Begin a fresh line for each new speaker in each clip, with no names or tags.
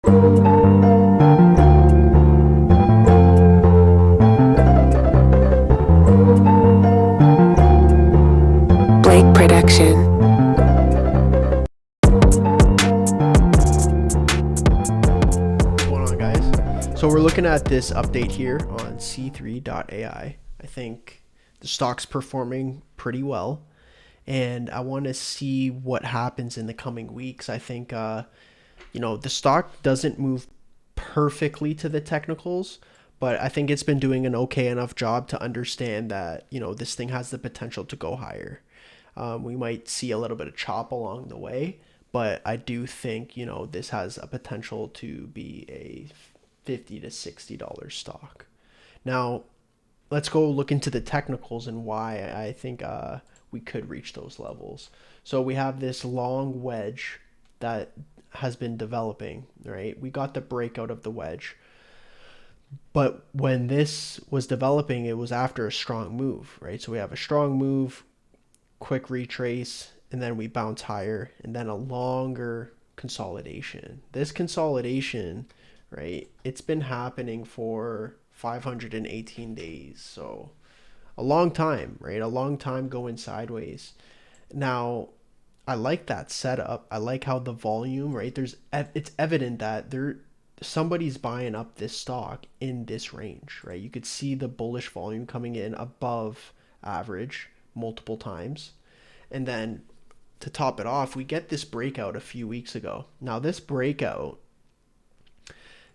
Production.
What's going on, guys? So we're looking at this update here on C3.ai. I think the stock's performing pretty well, and I want to see what happens in the coming weeks. I think the stock doesn't move perfectly to the technicals, but I think it's been doing an okay enough job to understand that this thing has the potential to go higher. We might see a little bit of chop along the way, but I do think this has a potential to be a $50 to $60 stock. Now, let's go look into the technicals and why I think we could reach those levels. So we have this long wedge that has been developing, right? We got the breakout of the wedge. But when this was developing, it was after a strong move, right? So we have a strong move, quick retrace, and then we bounce higher, and then a longer consolidation. This consolidation, right, it's been happening for 518 days. So a long time, right? A long time going sideways. Now, I like that setup. I like how the volume, right? It's evident that somebody's buying up this stock in this range, right? You could see the bullish volume coming in above average multiple times. And then to top it off, we get this breakout a few weeks ago. Now, this breakout,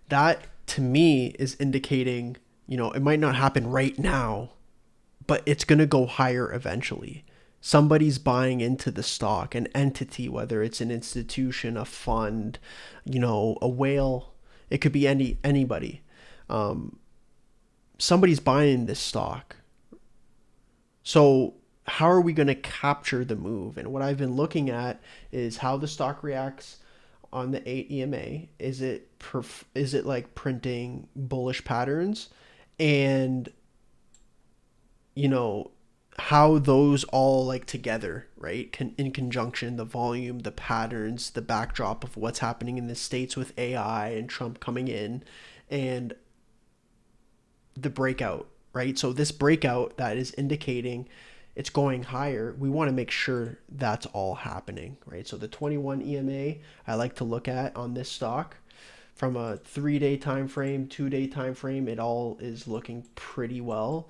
that to me is indicating, it might not happen right now, but it's going to go higher eventually. Somebody's buying into the stock, an entity, whether it's an institution, a fund, a whale, it could be anybody. Somebody's buying this stock. So how are we going to capture the move? And what I've been looking at is how the stock reacts on the 8 EMA. Is it like printing bullish patterns? And how those all like together, right? In conjunction, the volume, the patterns, the backdrop of what's happening in the States with AI and Trump coming in, and the breakout, right? So this breakout that is indicating it's going higher, we want to make sure that's all happening, right? So the 21 EMA I like to look at on this stock from a 3-day time frame, 2-day time frame, it all is looking pretty well.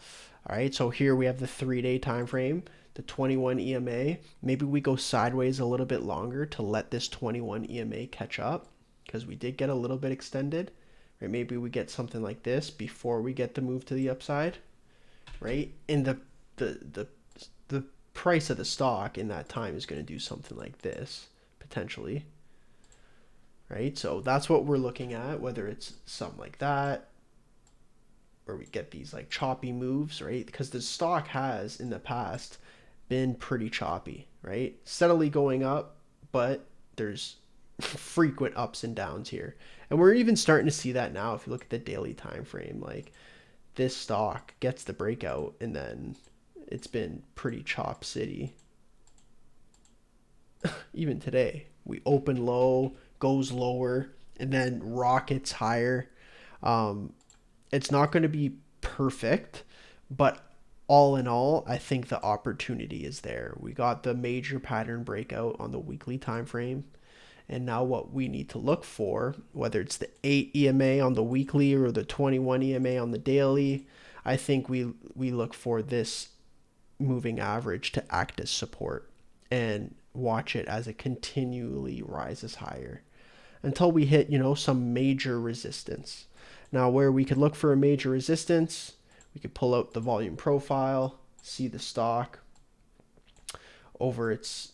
All right, so here we have the 3-day time frame, the 21 EMA. Maybe we go sideways a little bit longer to let this 21 EMA catch up, because we did get a little bit extended, right? Maybe we get something like this before we get the move to the upside, right? And the price of the stock in that time is going to do something like this potentially, right? So that's what we're looking at, whether it's something like that, where we get these like choppy moves, right? Because the stock has in the past been pretty choppy, right? Steadily going up, but there's frequent ups and downs here. And we're even starting to see that now if you look at the daily time frame. Like, this stock gets the breakout and then it's been pretty chop city. Even today, we open low, goes lower, and then rockets higher. It's not going to be perfect, but all in all, I think the opportunity is there. We got the major pattern breakout on the weekly time frame. And now what we need to look for, whether it's the 8 EMA on the weekly or the 21 EMA on the daily, I think we look for this moving average to act as support and watch it as it continually rises higher until we hit, some major resistance. Now, where we could look for a major resistance, we could pull out the volume profile, see the stock over its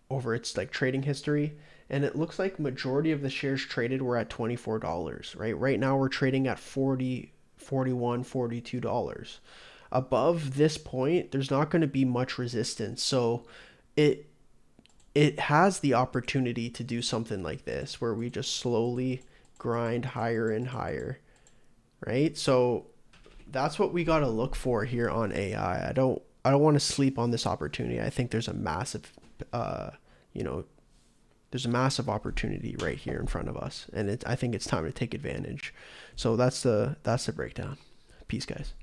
like trading history, and it looks like majority of the shares traded were at $24, right? Right now we're trading at $40, $41, $42. Above this point, there's not going to be much resistance. So it has the opportunity to do something like this, where we just slowly grind higher and higher, right? So that's what we got to look for here on AI. I don't want to sleep on this opportunity. I think there's a massive there's a massive opportunity right here in front of us, and I think it's time to take advantage. So that's the breakdown. Peace, guys.